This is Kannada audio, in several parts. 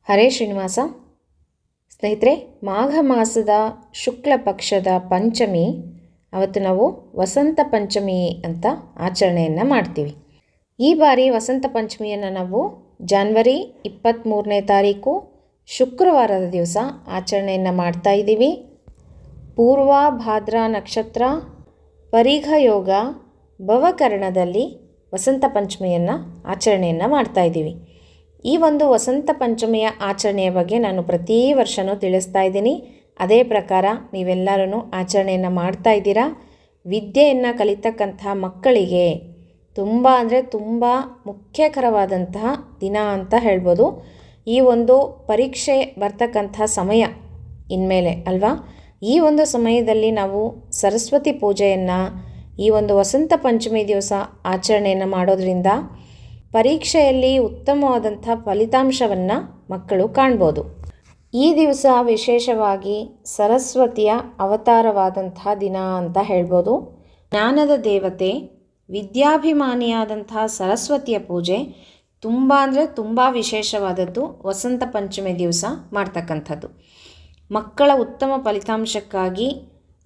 ಹರೇ ಶ್ರೀನಿವಾಸ. ಸ್ನೇಹಿತರೆ, ಮಾಘ ಮಾಸದ ಶುಕ್ಲ ಪಕ್ಷದ ಪಂಚಮಿ, ಅವತ್ತು ನಾವು ವಸಂತ ಪಂಚಮಿ ಅಂತ ಆಚರಣೆಯನ್ನು ಮಾಡ್ತೀವಿ. ಈ ಬಾರಿ ವಸಂತ ಪಂಚಮಿಯನ್ನು ನಾವು ಜನವರಿ 23ನೇ ತಾರೀಕು ಶುಕ್ರವಾರದ ದಿವಸ ಆಚರಣೆಯನ್ನು ಮಾಡ್ತಾ ಇದ್ದೀವಿ. ಪೂರ್ವ ಭಾದ್ರಾ ನಕ್ಷತ್ರ, ಪರಿಘ ಯೋಗ, ಭವಕರಣದಲ್ಲಿ ವಸಂತ ಪಂಚಮಿಯನ್ನು ಆಚರಣೆಯನ್ನು ಮಾಡ್ತಾ ಇದ್ದೀವಿ. ಈ ಒಂದು ವಸಂತ ಪಂಚಮಿಯ ಆಚರಣೆಯ ಬಗ್ಗೆ ನಾನು ಪ್ರತಿ ವರ್ಷವೂ ತಿಳಿಸ್ತಾ ಇದ್ದೀನಿ. ಅದೇ ಪ್ರಕಾರ ನೀವೆಲ್ಲರೂ ಆಚರಣೆಯನ್ನು ಮಾಡ್ತಾ ಇದ್ದೀರಾ. ವಿದ್ಯೆಯನ್ನು ಕಲಿತಕ್ಕಂತಹ ಮಕ್ಕಳಿಗೆ ತುಂಬ ಮುಖ್ಯಕರವಾದಂತಹ ದಿನ ಅಂತ ಹೇಳ್ಬೋದು. ಈ ಒಂದು ಪರೀಕ್ಷೆ ಬರ್ತಕ್ಕಂತಹ ಸಮಯ ಇನ್ಮೇಲೆ ಅಲ್ವಾ, ಈ ಒಂದು ಸಮಯದಲ್ಲಿ ನಾವು ಸರಸ್ವತಿ ಪೂಜೆಯನ್ನು ಈ ಒಂದು ವಸಂತ ಪಂಚಮಿ ದಿವಸ ಆಚರಣೆಯನ್ನು ಮಾಡೋದ್ರಿಂದ ಪರೀಕ್ಷೆಯಲ್ಲಿ ಉತ್ತಮವಾದಂಥ ಫಲಿತಾಂಶವನ್ನು ಮಕ್ಕಳು ಕಾಣ್ಬೋದು. ಈ ದಿವಸ ವಿಶೇಷವಾಗಿ ಸರಸ್ವತಿಯ ಅವತಾರವಾದಂತಹ ದಿನ ಅಂತ ಹೇಳ್ಬೋದು. ಜ್ಞಾನದ ದೇವತೆ, ವಿದ್ಯಾಭಿಮಾನಿಯಾದಂತಹ ಸರಸ್ವತಿಯ ಪೂಜೆ ತುಂಬ ವಿಶೇಷವಾದದ್ದು ವಸಂತ ಪಂಚಮಿ ದಿವಸ ಮಾಡ್ತಕ್ಕಂಥದ್ದು. ಮಕ್ಕಳ ಉತ್ತಮ ಫಲಿತಾಂಶಕ್ಕಾಗಿ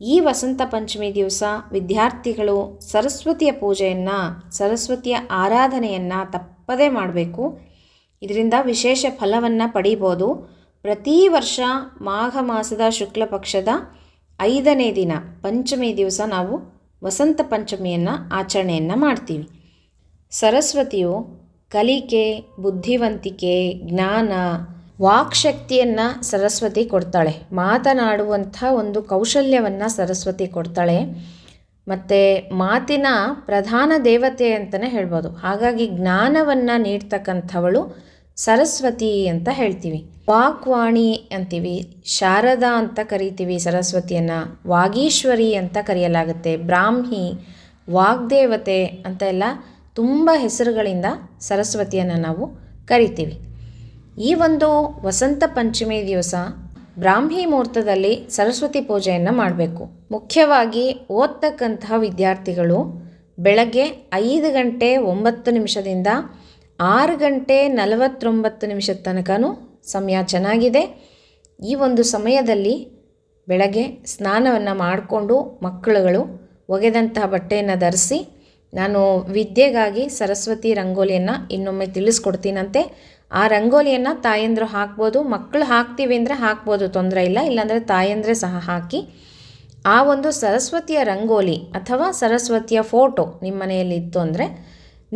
ಈ ವಸಂತ ಪಂಚಮಿ ದಿವಸ ವಿದ್ಯಾರ್ಥಿಗಳು ಸರಸ್ವತಿಯ ಪೂಜೆಯನ್ನು, ಸರಸ್ವತಿಯ ಆರಾಧನೆಯನ್ನು ತಪ್ಪದೇ ಮಾಡಬೇಕು. ಇದರಿಂದ ವಿಶೇಷ ಫಲವನ್ನು ಪಡಿಬೋದು. ಪ್ರತಿ ವರ್ಷ ಮಾಘ ಮಾಸದ ಶುಕ್ಲ ಪಕ್ಷದ 5ನೇ ದಿನ ಪಂಚಮಿ ದಿವಸ ನಾವು ವಸಂತ ಪಂಚಮಿಯನ್ನು ಆಚರಣೆಯನ್ನು ಮಾಡ್ತೀವಿ. ಸರಸ್ವತಿಯು ಕಲಿಕೆ, ಬುದ್ಧಿವಂತಿಕೆ, ಜ್ಞಾನ, ವಾಕ್ಶಕ್ತಿಯನ್ನು ಸರಸ್ವತಿ ಕೊಡ್ತಾಳೆ. ಮಾತನಾಡುವಂಥ ಒಂದು ಕೌಶಲ್ಯವನ್ನು ಸರಸ್ವತಿ ಕೊಡ್ತಾಳೆ. ಮತ್ತು ಮಾತಿನ ಪ್ರಧಾನ ದೇವತೆ ಅಂತಲೇ ಹೇಳ್ಬೋದು. ಹಾಗಾಗಿ ಜ್ಞಾನವನ್ನು ನೀಡ್ತಕ್ಕಂಥವಳು ಸರಸ್ವತಿ ಅಂತ ಹೇಳ್ತೀವಿ. ವಾಕ್ವಾಣಿ ಅಂತೀವಿ, ಶಾರದಾ ಅಂತ ಕರಿತೀವಿ ಸರಸ್ವತಿಯನ್ನು, ವಾಗೀಶ್ವರಿ ಅಂತ ಕರೆಯಲಾಗುತ್ತೆ, ಬ್ರಾಹ್ಮಿ, ವಾಗ್ದೇವತೆ ಅಂತ ಎಲ್ಲ ತುಂಬ ಹೆಸರುಗಳಿಂದ ಸರಸ್ವತಿಯನ್ನು ನಾವು ಕರಿತೀವಿ. ಈ ಒಂದು ವಸಂತ ಪಂಚಮಿ ದಿವಸ ಬ್ರಾಹ್ಮಿ ಮುಹೂರ್ತದಲ್ಲಿ ಸರಸ್ವತಿ ಪೂಜೆಯನ್ನು ಮಾಡಬೇಕು. ಮುಖ್ಯವಾಗಿ ಓದ್ತಕ್ಕಂತಹ ವಿದ್ಯಾರ್ಥಿಗಳು ಬೆಳಗ್ಗೆ 5 ಗಂಟೆ 9 ನಿಮಿಷದಿಂದ 6 ಗಂಟೆ 49 ನಿಮಿಷದ ತನಕನೂ ಸಮಯ ಚೆನ್ನಾಗಿದೆ. ಈ ಒಂದು ಸಮಯದಲ್ಲಿ ಬೆಳಗ್ಗೆ ಸ್ನಾನವನ್ನು ಮಾಡಿಕೊಂಡು ಮಕ್ಕಳುಗಳು ಒಗೆದಂತಹ ಬಟ್ಟೆಯನ್ನು ಧರಿಸಿ, ನಾನು ವಿದ್ಯೆಗಾಗಿ ಸರಸ್ವತಿ ರಂಗೋಲಿಯನ್ನು ಇನ್ನೊಮ್ಮೆ ತಿಳಿಸ್ಕೊಡ್ತೀನಂತೆ. ಆ ರಂಗೋಲಿಯನ್ನು ತಾಯಂದರು ಹಾಕ್ಬೋದು, ಮಕ್ಕಳು ಹಾಕ್ತೀವಿ ಅಂದರೆ ಹಾಕ್ಬೋದು, ತೊಂದರೆ ಇಲ್ಲ. ಇಲ್ಲಾಂದರೆ ತಾಯಂದರೆ ಸಹ ಹಾಕಿ ಆ ಒಂದು ಸರಸ್ವತಿಯ ರಂಗೋಲಿ ಅಥವಾ ಸರಸ್ವತಿಯ ಫೋಟೋ ನಿಮ್ಮ ಮನೆಯಲ್ಲಿ ಇತ್ತು ಅಂದರೆ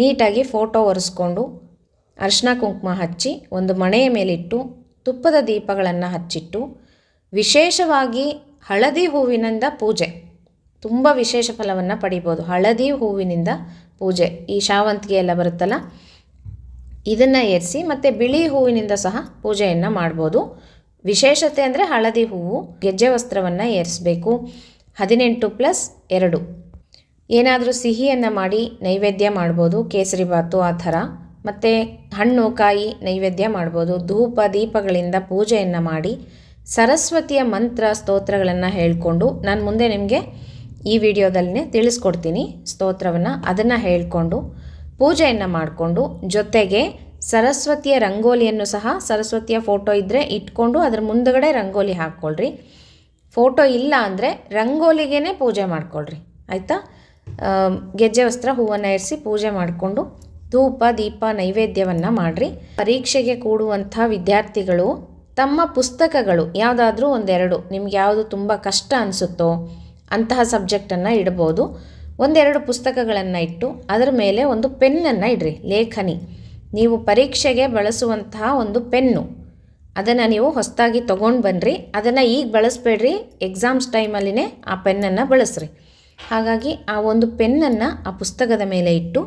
ನೀಟಾಗಿ ಫೋಟೋ ಒರೆಸ್ಕೊಂಡು ಅರಿಶಿನ ಕುಂಕುಮ ಹಚ್ಚಿ ಒಂದು ಮಣೆಯ ಮೇಲಿಟ್ಟು ತುಪ್ಪದ ದೀಪಗಳನ್ನು ಹಚ್ಚಿಟ್ಟು, ವಿಶೇಷವಾಗಿ ಹಳದಿ ಹೂವಿನಿಂದ ಪೂಜೆ, ತುಂಬ ವಿಶೇಷ ಫಲವನ್ನು ಪಡಿಬೋದು. ಹಳದಿ ಹೂವಿನಿಂದ ಪೂಜೆ, ಈ ಶಾವಂತಿಗೆ ಎಲ್ಲ ಬರುತ್ತಲ್ಲ, ಇದನ್ನು ಏರಿಸಿ ಮತ್ತು ಬಿಳಿ ಹೂವಿನಿಂದ ಸಹ ಪೂಜೆಯನ್ನು ಮಾಡ್ಬೋದು. ವಿಶೇಷತೆ ಅಂದರೆ ಹಳದಿ ಹೂವು, ಗೆಜ್ಜೆ ವಸ್ತ್ರವನ್ನು ಏರಿಸಬೇಕು. 18+2 ಏನಾದರೂ ಸಿಹಿಯನ್ನು ಮಾಡಿ ನೈವೇದ್ಯ ಮಾಡ್ಬೋದು, ಕೇಸರಿ ಬಾತು ಆ ಥರ. ಮತ್ತು ಹಣ್ಣು ಕಾಯಿ ನೈವೇದ್ಯ ಮಾಡ್ಬೋದು. ಧೂಪ ದೀಪಗಳಿಂದ ಪೂಜೆಯನ್ನು ಮಾಡಿ ಸರಸ್ವತಿಯ ಮಂತ್ರ ಸ್ತೋತ್ರಗಳನ್ನು ಹೇಳಿಕೊಂಡು, ನಾನು ಮುಂದೆ ನಿಮಗೆ ಈ ವಿಡಿಯೋದಲ್ಲೇ ತಿಳಿಸ್ಕೊಡ್ತೀನಿ ಸ್ತೋತ್ರವನ್ನು, ಅದನ್ನು ಹೇಳಿಕೊಂಡು ಪೂಜೆಯನ್ನು ಮಾಡಿಕೊಂಡು, ಜೊತೆಗೆ ಸರಸ್ವತಿಯ ರಂಗೋಲಿಯನ್ನು ಸಹ, ಸರಸ್ವತಿಯ ಫೋಟೋ ಇದ್ದರೆ ಇಟ್ಕೊಂಡು ಅದರ ಮುಂದುಗಡೆ ರಂಗೋಲಿ ಹಾಕ್ಕೊಳ್ರಿ. ಫೋಟೋ ಇಲ್ಲ ಅಂದರೆ ರಂಗೋಲಿಗೇ ಪೂಜೆ ಮಾಡಿಕೊಳ್ರಿ, ಆಯಿತಾ. ಗೆಜ್ಜೆ ವಸ್ತ್ರ ಹೂವನ್ನು ಏರಿಸಿ ಪೂಜೆ ಮಾಡಿಕೊಂಡು ಧೂಪ ದೀಪ ನೈವೇದ್ಯವನ್ನು ಮಾಡಿರಿ. ಪರೀಕ್ಷೆಗೆ ಕೂಡುವಂಥ ವಿದ್ಯಾರ್ಥಿಗಳು ತಮ್ಮ ಪುಸ್ತಕಗಳು ಯಾವುದಾದ್ರೂ ಒಂದೆರಡು, ನಿಮ್ಗೆ ಯಾವುದು ತುಂಬ ಕಷ್ಟ ಅನಿಸುತ್ತೋ ಅಂತಹ ಸಬ್ಜೆಕ್ಟನ್ನು ಇಡ್ಬೋದು. ಒಂದೆರಡು ಪುಸ್ತಕಗಳನ್ನು ಇಟ್ಟು ಅದರ ಮೇಲೆ ಒಂದು ಪೆನ್ನನ್ನು ಇಡ್ರಿ, ಲೇಖನಿ. ನೀವು ಪರೀಕ್ಷೆಗೆ ಬಳಸುವಂತಹ ಒಂದು ಪೆನ್ನು, ಅದನ್ನು ನೀವು ಹೊಸದಾಗಿ ತೊಗೊಂಡು ಬನ್ನಿರಿ. ಅದನ್ನು ಈಗ ಬಳಸಬೇಡ್ರಿ, ಎಕ್ಸಾಮ್ಸ್ ಟೈಮಲ್ಲಿನೇ ಆ ಪೆನ್ನನ್ನು ಬಳಸ್ರಿ. ಹಾಗಾಗಿ ಆ ಒಂದು ಪೆನ್ನನ್ನು ಆ ಪುಸ್ತಕದ ಮೇಲೆ ಇಟ್ಟು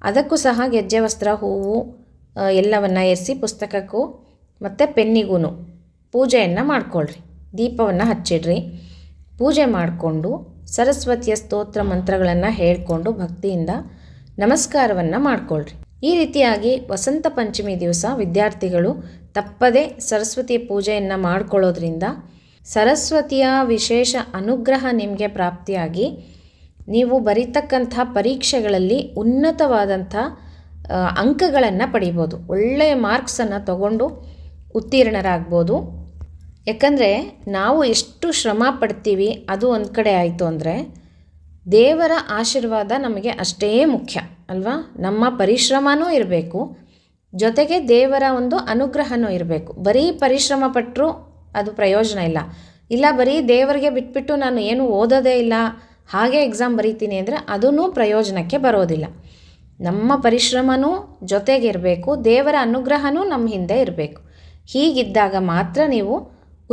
ಅದಕ್ಕೂ ಸಹ ಗೆಜ್ಜೆ ವಸ್ತ್ರ ಹೂವು ಎಲ್ಲವನ್ನು ಏರಿಸಿ ಪುಸ್ತಕಕ್ಕೂ ಮತ್ತು ಪೆನ್ನಿಗೂ ಪೂಜೆಯನ್ನು ಮಾಡಿಕೊಳ್ರಿ. ದೀಪವನ್ನು ಹಚ್ಚಿಡ್ರಿ. ಪೂಜೆ ಮಾಡಿಕೊಂಡು ಸರಸ್ವತಿಯ ಸ್ತೋತ್ರ ಮಂತ್ರಗಳನ್ನು ಹೇಳಿಕೊಂಡು ಭಕ್ತಿಯಿಂದ ನಮಸ್ಕಾರವನ್ನು ಮಾಡಿಕೊಳ್ರಿ. ಈ ರೀತಿಯಾಗಿ ವಸಂತ ಪಂಚಮಿ ದಿವಸ ವಿದ್ಯಾರ್ಥಿಗಳು ತಪ್ಪದೇ ಸರಸ್ವತಿಯ ಪೂಜೆಯನ್ನು ಮಾಡಿಕೊಳ್ಳೋದ್ರಿಂದ ಸರಸ್ವತಿಯ ವಿಶೇಷ ಅನುಗ್ರಹ ನಿಮಗೆ ಪ್ರಾಪ್ತಿಯಾಗಿ ನೀವು ಬರೀತಕ್ಕಂಥ ಪರೀಕ್ಷೆಗಳಲ್ಲಿ ಉನ್ನತವಾದಂಥ ಅಂಕಗಳನ್ನು ಪಡಿಬೋದು. ಒಳ್ಳೆಯ ಮಾರ್ಕ್ಸನ್ನು ತಗೊಂಡು ಉತ್ತೀರ್ಣರಾಗ್ಬೋದು. ಯಾಕಂದರೆ ನಾವು ಎಷ್ಟು ಶ್ರಮ ಪಡ್ತೀವಿ ಅದು ಒಂದು ಕಡೆ ಆಯಿತು ಅಂದರೆ ದೇವರ ಆಶೀರ್ವಾದ ನಮಗೆ ಅಷ್ಟೇ ಮುಖ್ಯ ಅಲ್ವಾ. ನಮ್ಮ ಪರಿಶ್ರಮನೂ ಇರಬೇಕು, ಜೊತೆಗೆ ದೇವರ ಒಂದು ಅನುಗ್ರಹನೂ ಇರಬೇಕು. ಬರೀ ಪರಿಶ್ರಮ ಪಟ್ಟರೂ ಅದು ಪ್ರಯೋಜನ ಇಲ್ಲ ಬರೀ ದೇವರಿಗೆ ಬಿಟ್ಬಿಟ್ಟು ನಾನು ಏನು ಓದೋದೇ ಇಲ್ಲ ಹಾಗೆ ಎಕ್ಸಾಮ್ ಬರೀತೀನಿ ಅಂದರೆ ಅದೂ ಪ್ರಯೋಜನಕ್ಕೆ ಬರೋದಿಲ್ಲ. ನಮ್ಮ ಪರಿಶ್ರಮನೂ ಜೊತೆಗಿರಬೇಕು, ದೇವರ ಅನುಗ್ರಹನೂ ನಮ್ಮ ಹಿಂದೆ ಇರಬೇಕು. ಹೀಗಿದ್ದಾಗ ಮಾತ್ರ ನೀವು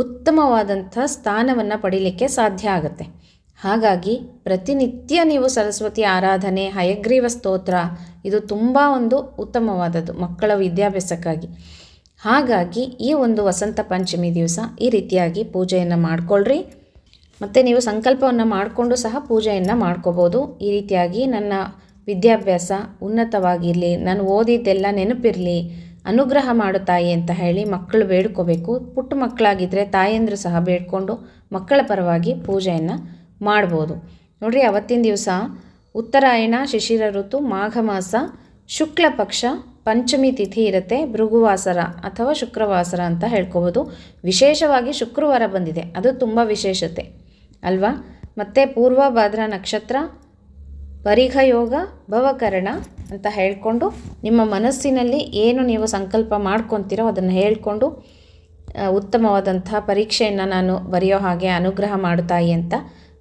ಉತ್ತಮವಾದಂಥ ಸ್ಥಾನವನ್ನು ಪಡೀಲಿಕ್ಕೆ ಸಾಧ್ಯ ಆಗುತ್ತೆ. ಹಾಗಾಗಿ ಪ್ರತಿನಿತ್ಯ ನೀವು ಸರಸ್ವತಿ ಆರಾಧನೆ, ಹಯಗ್ರೀವ ಸ್ತೋತ್ರ ಇದು ತುಂಬ ಒಂದು ಉತ್ತಮವಾದದ್ದು ಮಕ್ಕಳ ವಿದ್ಯಾಭ್ಯಾಸಕ್ಕಾಗಿ. ಹಾಗಾಗಿ ಈ ಒಂದು ವಸಂತ ಪಂಚಮಿ ದಿವಸ ಈ ರೀತಿಯಾಗಿ ಪೂಜೆಯನ್ನು ಮಾಡಿಕೊಳ್ಳ್ರಿ. ಮತ್ತು ನೀವು ಸಂಕಲ್ಪವನ್ನು ಮಾಡಿಕೊಂಡು ಸಹ ಪೂಜೆಯನ್ನು ಮಾಡ್ಕೋಬೋದು. ಈ ರೀತಿಯಾಗಿ ನನ್ನ ವಿದ್ಯಾಭ್ಯಾಸ ಉನ್ನತವಾಗಿರಲಿ, ನಾನು ಓದಿದ್ದೆಲ್ಲ ನೆನಪಿರಲಿ, ಅನುಗ್ರಹ ಮಾಡು ತಾಯಿ ಅಂತ ಹೇಳಿ ಮಕ್ಕಳು ಬೇಡ್ಕೋಬೇಕು. ಪುಟ್ಟ ಮಕ್ಕಳಾಗಿದ್ದರೆ ತಾಯಂದರು ಸಹ ಬೇಡ್ಕೊಂಡು ಮಕ್ಕಳ ಪರವಾಗಿ ಪೂಜೆಯನ್ನು ಮಾಡ್ಬೋದು. ನೋಡಿರಿ, ಅವತ್ತಿನ ದಿವಸ ಉತ್ತರಾಯಣ, ಶಿಶಿರ ಋತು, ಮಾಘ ಮಾಸ, ಶುಕ್ಲ ಪಕ್ಷ, ಪಂಚಮಿ ತಿಥಿ ಇರುತ್ತೆ. ಭೃಗುವಾಸರ ಅಥವಾ ಶುಕ್ರವಾಸರ ಅಂತ ಹೇಳ್ಕೊಬೋದು. ವಿಶೇಷವಾಗಿ ಶುಕ್ರವಾರ ಬಂದಿದೆ, ಅದು ತುಂಬ ವಿಶೇಷತೆ ಅಲ್ವಾ. ಮತ್ತು ಪೂರ್ವಭಾದ್ರ ನಕ್ಷತ್ರ, ಪರಿಘ ಯೋಗ, ಭವಕರಣ ಅಂತ ಹೇಳಿಕೊಂಡು ನಿಮ್ಮ ಮನಸ್ಸಿನಲ್ಲಿ ಏನು ನೀವು ಸಂಕಲ್ಪ ಮಾಡ್ಕೊತೀರೋ ಅದನ್ನು ಹೇಳಿಕೊಂಡು ಉತ್ತಮವಾದಂಥ ಪರೀಕ್ಷೆಯನ್ನು ನಾನು ಬರೆಯೋ ಹಾಗೆ ಅನುಗ್ರಹ ಮಾಡುತ್ತಾಯಿ ಅಂತ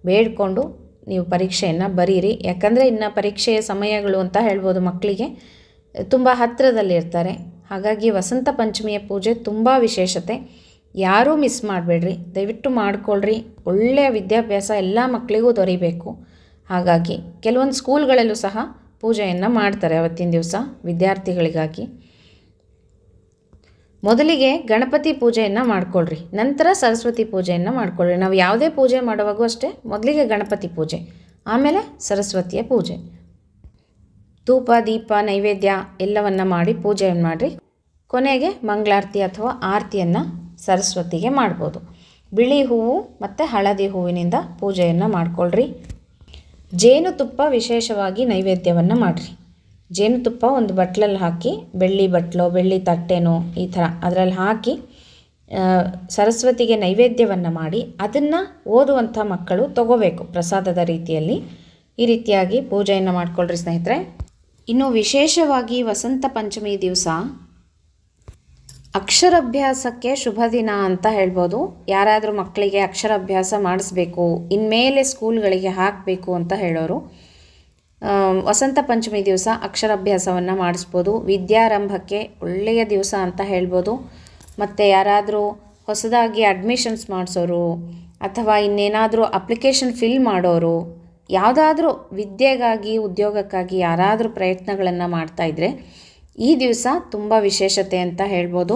ಬೇಡಿಕೊಂಡು ನೀವು ಪರೀಕ್ಷೆಯನ್ನು ಬರೀರಿ. ಯಾಕಂದರೆ ಇನ್ನು ಪರೀಕ್ಷೆಯ ಸಮಯಗಳು ಅಂತ ಹೇಳ್ಬೋದು, ಮಕ್ಕಳಿಗೆ ತುಂಬ ಹತ್ತಿರದಲ್ಲಿರ್ತಾರೆ. ಹಾಗಾಗಿ ವಸಂತ ಪಂಚಮಿಯ ಪೂಜೆ ತುಂಬ ವಿಶೇಷತೆ. ಯಾರೂ ಮಿಸ್ ಮಾಡಬೇಡ್ರಿ, ದಯವಿಟ್ಟು ಮಾಡಿಕೊಳ್ಳ್ರಿ. ಒಳ್ಳೆಯ ವಿದ್ಯಾಭ್ಯಾಸ ಎಲ್ಲ ಮಕ್ಕಳಿಗೂ ದೊರೀಬೇಕು. ಹಾಗಾಗಿ ಕೆಲವೊಂದು ಸ್ಕೂಲ್ಗಳಲ್ಲೂ ಸಹ ಪೂಜೆಯನ್ನು ಮಾಡ್ತಾರೆ ಅವತ್ತಿನ ದಿವಸ ವಿದ್ಯಾರ್ಥಿಗಳಿಗಾಗಿ. ಮೊದಲಿಗೆ ಗಣಪತಿ ಪೂಜೆಯನ್ನು ಮಾಡ್ಕೊಳ್ರಿ, ನಂತರ ಸರಸ್ವತಿ ಪೂಜೆಯನ್ನು ಮಾಡ್ಕೊಳ್ರಿ. ನಾವು ಯಾವುದೇ ಪೂಜೆ ಮಾಡುವಾಗೂ ಅಷ್ಟೇ, ಮೊದಲಿಗೆ ಗಣಪತಿ ಪೂಜೆ, ಆಮೇಲೆ ಸರಸ್ವತಿಯ ಪೂಜೆ. ಧೂಪ, ದೀಪ, ನೈವೇದ್ಯ ಎಲ್ಲವನ್ನು ಮಾಡಿ ಪೂಜೆಯನ್ನು ಮಾಡಿರಿ. ಕೊನೆಗೆ ಮಂಗಳಾರತಿ ಅಥವಾ ಆರತಿಯನ್ನು ಸರಸ್ವತಿಗೆ ಮಾಡ್ಬೋದು. ಬಿಳಿ ಹೂವು ಮತ್ತು ಹಳದಿ ಹೂವಿನಿಂದ ಪೂಜೆಯನ್ನು ಮಾಡ್ಕೊಳ್ರಿ. ಜೇನುತುಪ್ಪ ವಿಶೇಷವಾಗಿ ನೈವೇದ್ಯವನ್ನು ಮಾಡಿರಿ. ಜೇನುತುಪ್ಪ ಒಂದು ಬಟ್ಲಲ್ಲಿ ಹಾಕಿ, ಬೆಳ್ಳಿ ಬಟ್ಲೋ ಬೆಳ್ಳಿ ತಟ್ಟೆನೋ ಈ ಥರ ಅದರಲ್ಲಿ ಹಾಕಿ ಸರಸ್ವತಿಗೆ ನೈವೇದ್ಯವನ್ನು ಮಾಡಿ ಅದನ್ನು ಓದುವಂಥ ಮಕ್ಕಳು ತಗೋಬೇಕು ಪ್ರಸಾದದ ರೀತಿಯಲ್ಲಿ. ಈ ರೀತಿಯಾಗಿ ಪೂಜೆಯನ್ನು ಮಾಡಿಕೊಳ್ಳ್ರಿ ಸ್ನೇಹಿತರೆ. ಇನ್ನು ವಿಶೇಷವಾಗಿ ವಸಂತ ಪಂಚಮಿ ದಿವಸ ಅಕ್ಷರಾಭ್ಯಾಸಕ್ಕೆ ಶುಭ ದಿನ ಅಂತ ಹೇಳ್ಬೋದು. ಯಾರಾದರೂ ಮಕ್ಕಳಿಗೆ ಅಕ್ಷರಾಭ್ಯಾಸ ಮಾಡಿಸ್ಬೇಕು, ಇನ್ಮೇಲೆ ಸ್ಕೂಲ್ಗಳಿಗೆ ಹಾಕಬೇಕು ಅಂತ ಹೇಳೋರು ವಸಂತ ಪಂಚಮಿ ದಿವಸ ಅಕ್ಷರಾಭ್ಯಾಸವನ್ನು ಮಾಡಿಸ್ಬೋದು. ವಿದ್ಯಾರಂಭಕ್ಕೆ ಒಳ್ಳೆಯ ದಿವಸ ಅಂತ ಹೇಳ್ಬೋದು. ಮತ್ತು ಯಾರಾದರೂ ಹೊಸದಾಗಿ ಅಡ್ಮಿಷನ್ಸ್ ಮಾಡಿಸೋರು ಅಥವಾ ಇನ್ನೇನಾದರೂ ಅಪ್ಲಿಕೇಶನ್ ಫಿಲ್ ಮಾಡೋರು, ಯಾವುದಾದ್ರೂ ವಿದ್ಯೆಗಾಗಿ ಉದ್ಯೋಗಕ್ಕಾಗಿ ಯಾರಾದರೂ ಪ್ರಯತ್ನಗಳನ್ನು ಮಾಡ್ತಾಯಿದ್ರೆ ಈ ದಿವಸ ತುಂಬ ವಿಶೇಷತೆ ಅಂತ ಹೇಳ್ಬೋದು.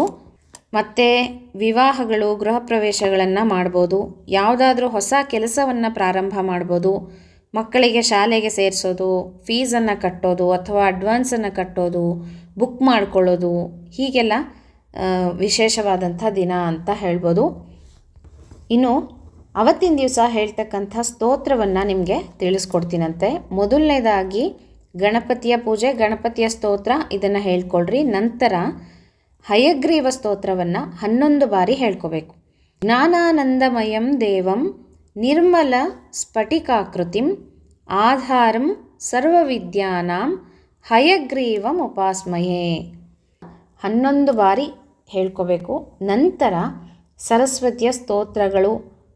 ಮತ್ತು ವಿವಾಹಗಳು, ಗೃಹ ಪ್ರವೇಶಗಳನ್ನು ಮಾಡ್ಬೋದು. ಯಾವುದಾದ್ರೂ ಹೊಸ ಕೆಲಸವನ್ನು ಪ್ರಾರಂಭ ಮಾಡ್ಬೋದು. ಮಕ್ಕಳಿಗೆ ಶಾಲೆಗೆ ಸೇರಿಸೋದು, ಫೀಸನ್ನು ಕಟ್ಟೋದು ಅಥವಾ ಅಡ್ವಾನ್ಸನ್ನು ಕಟ್ಟೋದು, ಬುಕ್ ಮಾಡ್ಕೊಳ್ಳೋದು, ಹೀಗೆಲ್ಲ ವಿಶೇಷವಾದಂಥ ದಿನ ಅಂತ ಹೇಳ್ಬೋದು. ಇನ್ನು ಅವತ್ತಿನ ದಿವಸ ಹೇಳ್ತಕ್ಕಂಥ ಸ್ತೋತ್ರವನ್ನು ನಿಮಗೆ ತಿಳಿಸ್ಕೊಡ್ತೀನಂತೆ. ಮೊದಲನೇದಾಗಿ ಗಣಪತಿಯ ಪೂಜೆ, ಗಣಪತಿಯ ಸ್ತೋತ್ರ ಇದನ್ನು ಹೇಳ್ಕೊಳ್ರಿ. ನಂತರ ಹಯಗ್ರೀವ ಸ್ತೋತ್ರವನ್ನು 11 ಬಾರಿ ಹೇಳ್ಕೋಬೇಕು. ಜ್ಞಾನಾನಂದಮಯಂ ದೇವಂ ನಿರ್ಮಲ ಸ್ಫಟಿಕಾಕೃತಿಂ ಆಧಾರಂ ಸರ್ವವಿದ್ಯಾನಾಂ ಹಯಗ್ರೀವಂ ಉಪಾಸ್ಮಯೇ 11 ಬಾರಿ ಹೇಳ್ಕೋಬೇಕು. ನಂತರ ಸರಸ್ವತಿಯ ಸ್ತೋತ್ರಗಳು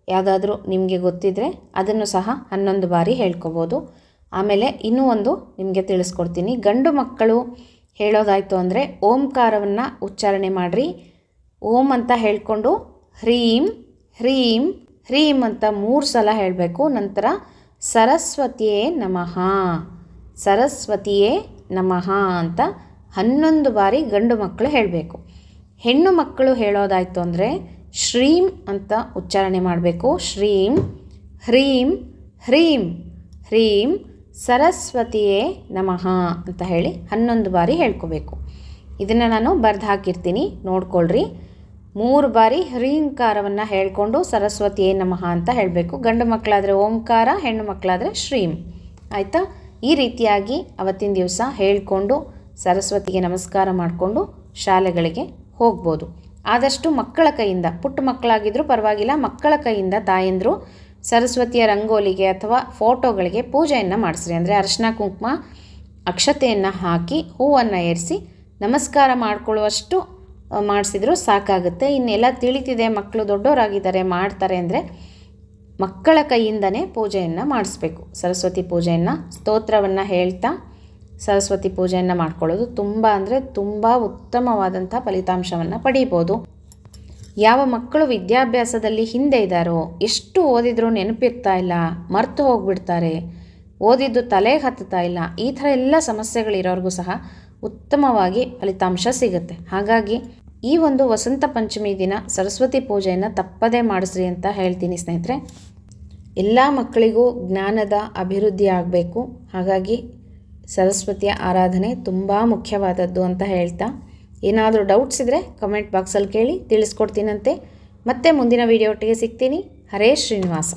ಯಾವುದಾದ್ರೂ ನಿಮಗೆ ಗೊತ್ತಿದ್ದರೆ ಅದನ್ನು ಸಹ 11 ಬಾರಿ ಹೇಳ್ಕೊಬೋದು. ಆಮೇಲೆ ಇನ್ನೂ ಒಂದು ನಿಮಗೆ ತಿಳಿಸ್ಕೊಡ್ತೀನಿ. ಗಂಡು ಮಕ್ಕಳು ಹೇಳೋದಾಯಿತು ಅಂದರೆ ಓಂಕಾರವನ್ನು ಉಚ್ಚಾರಣೆ ಮಾಡಿರಿ. ಓಂ ಅಂತ ಹೇಳಿಕೊಂಡು ಹ್ರೀಂ ಹ್ರೀಂ ಹ್ರೀಂ ಅಂತ 3 ಸಲ ಹೇಳಬೇಕು. ನಂತರ ಸರಸ್ವತಿಯೇ ನಮಃ ಸರಸ್ವತಿಯೇ ನಮಃ ಅಂತ 11 ಬಾರಿ ಗಂಡು ಮಕ್ಕಳು ಹೇಳಬೇಕು. ಹೆಣ್ಣು ಮಕ್ಕಳು ಹೇಳೋದಾಯಿತು ಅಂದರೆ ಶ್ರೀಂ ಅಂತ ಉಚ್ಚಾರಣೆ ಮಾಡಬೇಕು. ಶ್ರೀಂ ಹ್ರೀಂ ಹ್ರೀಂ ಹ್ರೀಂ ಸರಸ್ವತಿಯೇ ನಮಃ ಅಂತ ಹೇಳಿ 11 ಬಾರಿ ಹೇಳ್ಕೋಬೇಕು. ಇದನ್ನು ನಾನು ಬರೆದು ಹಾಕಿರ್ತೀನಿ, ನೋಡ್ಕೊಳ್ರಿ. 3 ಬಾರಿ ಹ್ರೀಂಕಾರವನ್ನು ಹೇಳಿಕೊಂಡು ಸರಸ್ವತಿಯೇ ನಮಃ ಅಂತ ಹೇಳಬೇಕು. ಗಂಡು ಮಕ್ಕಳಾದರೆ ಓಂಕಾರ, ಹೆಣ್ಣು ಮಕ್ಕಳಾದರೆ ಶ್ರೀಂ. ಆಯಿತಾ? ಈ ರೀತಿಯಾಗಿ ಅವತ್ತಿನ ದಿವಸ ಹೇಳಿಕೊಂಡು ಸರಸ್ವತಿಗೆ ನಮಸ್ಕಾರ ಮಾಡಿಕೊಂಡು ಶಾಲೆಗಳಿಗೆ ಹೋಗ್ಬೋದು. ಆದಷ್ಟು ಮಕ್ಕಳ ಕೈಯಿಂದ, ಪುಟ್ಟ ಮಕ್ಕಳಾಗಿದ್ದರೂ ಪರವಾಗಿಲ್ಲ, ಮಕ್ಕಳ ಕೈಯಿಂದ ತಾಯಂದರು ಸರಸ್ವತಿಯ ರಂಗೋಲಿಗೆ ಅಥವಾ ಫೋಟೋಗಳಿಗೆ ಪೂಜೆಯನ್ನು ಮಾಡಿಸ್ರಿ. ಅಂದರೆ ಅರಿಶಿನ ಕುಂಕುಮ ಅಕ್ಷತೆಯನ್ನು ಹಾಕಿ ಹೂವನ್ನು ಏರಿಸಿ ನಮಸ್ಕಾರ ಮಾಡಿಕೊಳ್ಳುವಷ್ಟು ಮಾಡಿಸಿದ್ರು ಸಾಕಾಗುತ್ತೆ. ಇನ್ನೆಲ್ಲ ತಿಳಿತಿದೆ, ಮಕ್ಕಳು ದೊಡ್ಡವರಾಗಿದ್ದಾರೆ ಮಾಡ್ತಾರೆ ಅಂದರೆ ಮಕ್ಕಳ ಕೈಯಿಂದನೇ ಪೂಜೆಯನ್ನು ಮಾಡಿಸ್ಬೇಕು. ಸರಸ್ವತಿ ಪೂಜೆಯನ್ನು ಸ್ತೋತ್ರವನ್ನು ಹೇಳ್ತಾ ಸರಸ್ವತಿ ಪೂಜೆಯನ್ನು ಮಾಡ್ಕೊಳ್ಳೋದು ತುಂಬ ಉತ್ತಮವಾದಂಥ ಫಲಿತಾಂಶವನ್ನು ಪಡೀಬೋದು. ಯಾವ ಮಕ್ಕಳು ವಿದ್ಯಾಭ್ಯಾಸದಲ್ಲಿ ಹಿಂದೆ ಇದ್ದಾರೋ, ಎಷ್ಟು ಓದಿದ್ರೂ ನೆನಪಿರ್ತಾ ಇಲ್ಲ, ಮರೆತು ಹೋಗಿಬಿಡ್ತಾರೆ, ಓದಿದ್ದು ತಲೆಗೆ ಹತ್ತುತ್ತಾ ಇಲ್ಲ, ಈ ಥರ ಎಲ್ಲ ಸಮಸ್ಯೆಗಳಿರೋರಿಗೂ ಸಹ ಉತ್ತಮವಾಗಿ ಫಲಿತಾಂಶ ಸಿಗುತ್ತೆ. ಹಾಗಾಗಿ ಈ ಒಂದು ವಸಂತ ಪಂಚಮಿ ದಿನ ಸರಸ್ವತಿ ಪೂಜೆಯನ್ನು ತಪ್ಪದೇ ಮಾಡಿಸ್ರಿ ಅಂತ ಹೇಳ್ತೀನಿ ಸ್ನೇಹಿತರೆ. ಎಲ್ಲ ಮಕ್ಕಳಿಗೂ ಜ್ಞಾನದ ಅಭಿವೃದ್ಧಿ ಆಗಬೇಕು. ಹಾಗಾಗಿ ಸರಸ್ವತಿಯ ಆರಾಧನೆ ತುಂಬ ಮುಖ್ಯವಾದದ್ದು ಅಂತ ಹೇಳ್ತಾ, ಏನಾದರೂ ಡೌಟ್ಸ್ ಇದ್ದರೆ ಕಮೆಂಟ್ ಬಾಕ್ಸಲ್ಲಿ ಕೇಳಿ ತಿಳಿಸ್ಕೊಡ್ತೀನಂತೆ. ಮತ್ತೆ ಮುಂದಿನ ವಿಡಿಯೋ ಒಟ್ಟಿಗೆ ಸಿಗ್ತೀನಿ. ಹರೇ ಶ್ರೀನಿವಾಸ.